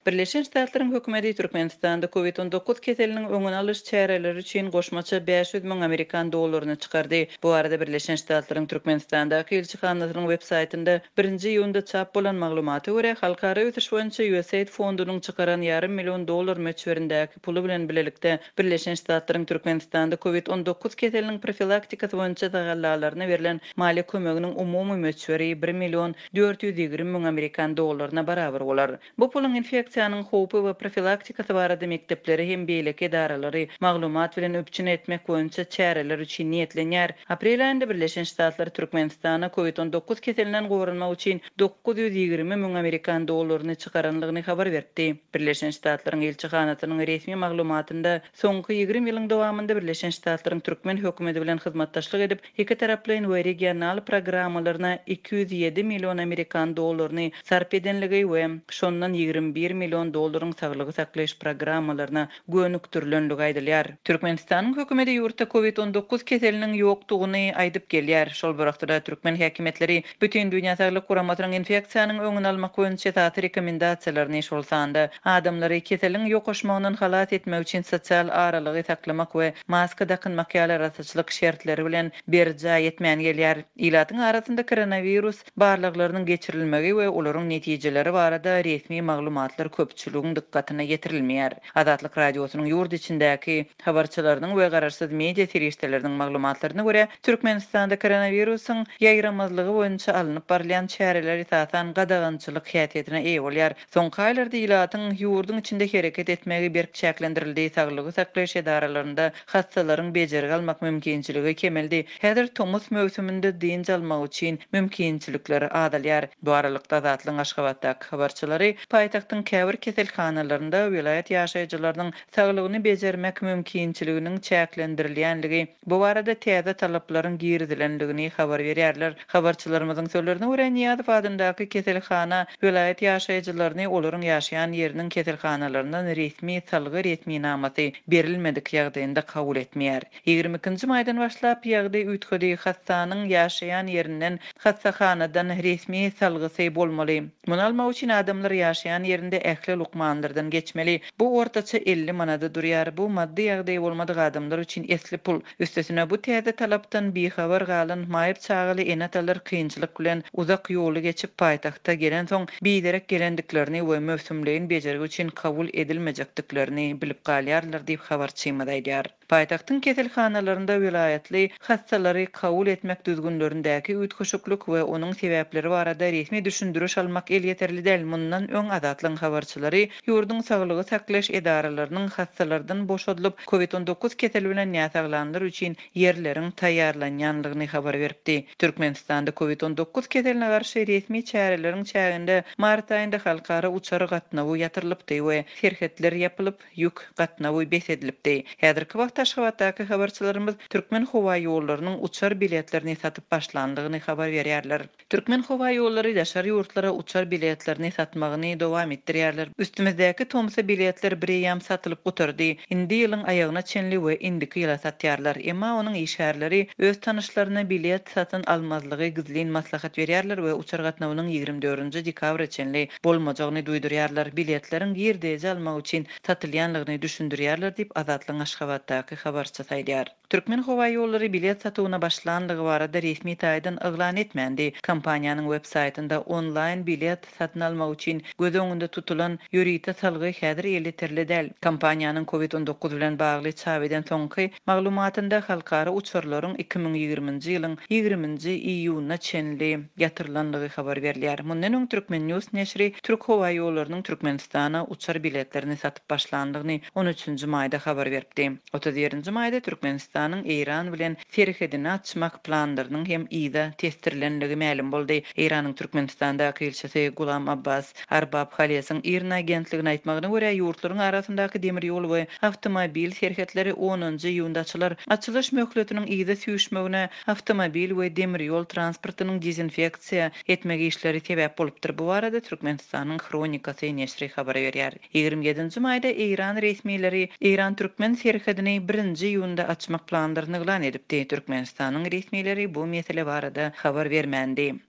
Birleşen Ştatlaryň hökümeti Türkmenistanda COVID-19 keseliniň öňüni alyş çäreleri üçin goşmaça 500 000 Amerikan dollaryny çykardy. Bu arada Birleşen Ştatlaryň Türkmenistandaky elçixanasynyň web saytynda 1-nji ýylda çap bolan maglumata görä halkara ötüş boýunça USAID fondunyň çykaran $500 000 möçberindäki pulu bilen bilelikde Birleşen Ştatlaryň Türkmenistanda COVID-19 keseliniň profilaktikasy boýunça dagallalaryna berilen mali kömeginiň umumy möçberi 1 420 000 Amerikan dollaryna barabar bolar. Bu pulun infeksiýanyň howpy we profilaktikasy barada mektepleri hem beýleki edaralary maglumat bilen öpçün etmek boýunça çäreler üçin niýetlenýär. Aprel aýynda Birleşen Ştatlar Türkmenistana COVID-19 keselinden gorunmak üçin 920 000 Amerikan dollaryny çykaranlygyny habar berdi. Birleşen Ştatlaryň elçixanasynyň resmi maglumatynda soňky 20 ýylyň dowamında Birleşen Ştatlaryň Türkmen hökümeti bilen hyzmatdaşlyk edip, iki taraply we regional programmalaryna 207 million Amerikan dollaryny sarp edenligi we şondan 21 million dollaryň saglygy saklaýyş programmalaryna gönükdirilenligi aýdylýar. Türkmenistanyň hökümeti ýurtda COVID-19 keseliniň ýokdugyny aýdyp gelýär. Şol wagtda türkmen häkimetleri bütün dünýä saglyk guramasynyň infeksiýanyň öňüni almak boýunça taty rekomendasiýalaryny şol sanda adamlary keseliniň ýokaşmagyndan halat etmek üçin sosial aralygy saklamak we maska takynmak ýaly rasaçylyk şertleri bilen berja etmän gelýär. Ilatyň arasynda koronavirus barlyklarynyň geçirilmegi we olaryň netijeleri barada resmi maglumatlar köpçüligiň dikkatyne getirilmeýär. Azatlyk radiosynyň ýurt içindäki habarçylarynyň we garaşsyz media serişdeleriniň maglumatlaryna görä, Türkmenistanda koronavirusyň ýaýramazlygy boýunça alınıp barlayan çäreler esasan gadagançylyk häsiýetine eýe bolýar. Soňky aýlarda ilatyň ýurduň içinde hereket etmegi berk çäklendirildi. Saglygy saklaýyş edaralaryna hastalaryň bejeri almak mümkinçiligi kemeldi. Häzir Tomus mövsüminde diňe almak üçin mümkinçilikleri adalýar. Bu aralykda Azatlyň Aşgabatdaky habarçylary paýtagtyň käbir keselhanalarynda vilayet ýaşaýjylarynyň saglygyny bejermek mümkinçiliginiň çäklendirilýänligi, bu barada täze talaplaryň girdilenligini habar berýärler. Habarçylarymyzyň sözlerine görä Niýazow adyndaky keselhana vilayet ýaşaýjylaryny olaryň ýaşaýan ýeriniň keselhanalaryndan resmi salgy resminamasy berilmedik ýagdaýynda kabul etmeýär. 22-nji maýdan başlap ýagdaý üýtgedi hastanyň ýaşaýan ýerinden hastaxanadan resmi salgysy bolmaly. Muny almak üçin adamlar ýaşaýan ýerinde ähli lukmandyrdan geçmeli. Bu ortaça 50 manada durýar. Bu maddi ýagdaý bolmadyk adamlar üçin esli pul. Üstesine bu täze talapdan bihabar galan maýyp çağıly enatalar kynçylyk bilen uzak ýoly geçip paýtagta gelen soň biderek gelendiklerini we mövsümleýin bejerigi üçin kabul edilmejekdiklerini bilip galýarlar diýip habarçymada aýdýar. Paýtagtyň keselhanalarynda vilayetli hastalary kabul etmek düzgünlerindäki üýtgeşiklük we onuň sebäpleri barada resmi düşündürüş almak el ýeterli däl. Mundan öň Azatlyň habarçylary ýurduň saglygy saklaýyş edaralarynyň hastalardan boşadylyp COVID-19 keseli bilen ýasaglanlar üçin ýerleriň taýýarlanýanlygyny habar beripdi. Türkmenistanda COVID-19 keseline garşy resmi çäreleriň çäginde mart aýynda halkara uçary gatnawy ýatyrylypdy we serhetler ýapylyp ýük gatnawy besedilipdi. Häzirki wagtda Aşgabatdaky habarçylarymyz türkmen howa ýollarynyň uçar biletlerini satyp başlandygyny habar berýärler. Türkmen howa ýollary ýaşar ýurtlara uçar biletlerini satmagyny dowam etdirýärler. Üstümizdäki tomsa biletler birýam satylyp guturdy. Indi ýylyň aýagyna çenli we indiki ýyla satýarlar. Emma onuň işärleri öz tanışlaryna bilet satyn almazlygy gizlin maslahat berýärler we uçar gatnawynyň 24-nji dekabr çenli bolmajagyny duýdurýarlar. Biletleriň girdeje almak üçin satylýanlygyny düşündirýärler diýip Azatlyň Aşgabatdaky habarçy aýdýar. Türkmen howa ýollary bilet satywyna başlandygy barada resmi taýdan eglan etmändi. Kompaniýanyň web saytynda onlaýn bilet satyn almak üçin göz öňünde tutulan ýörite salgy häzir ýeterli däl. Kompaniýanyň COVID-19 bilen bagly çap eden soňky maglumatynda halkara uçurlaryň 2020-nji ýylyň 20-nji iýulyna çenli ýatyrylanlygy habar berilýär. Mundan öň Türkmen News neşri Türk howa ýollarynın Türkmenistana uçar biletlerini satyp başlandygyny 13-nji maýda habar berdi. 31-nji maýda Türkmenistanyň Eýran bilen serhedini açmak planlarynyň hem ýa-da testirilenligi ma'lum boldy. Eýranyň Türkmenistandaky elçisi Gulam Abbas Arbab Haliýasyň Irna agentligine aýtmagyna görä ýurtlaryň arasyndaky demir ýol we awtomobil serhetleri 10-njy ýylda açylar. Açylyş möhletiniň ýa-da süýşmegine awtomobil we demir ýol transportynyň dezinfeksiýa etmegi işleri sebäp bolupdyr. Bu arada Türkmenistanyň Kronikasy neşri habar berýär. 27-nji maýda Eýran resmileri Eýran Türkmen serhedini 1-nji ýylda açmak planlaryny eglan edipdi. Türkmenistanyň resmileri bu mesele barada habar bermändi.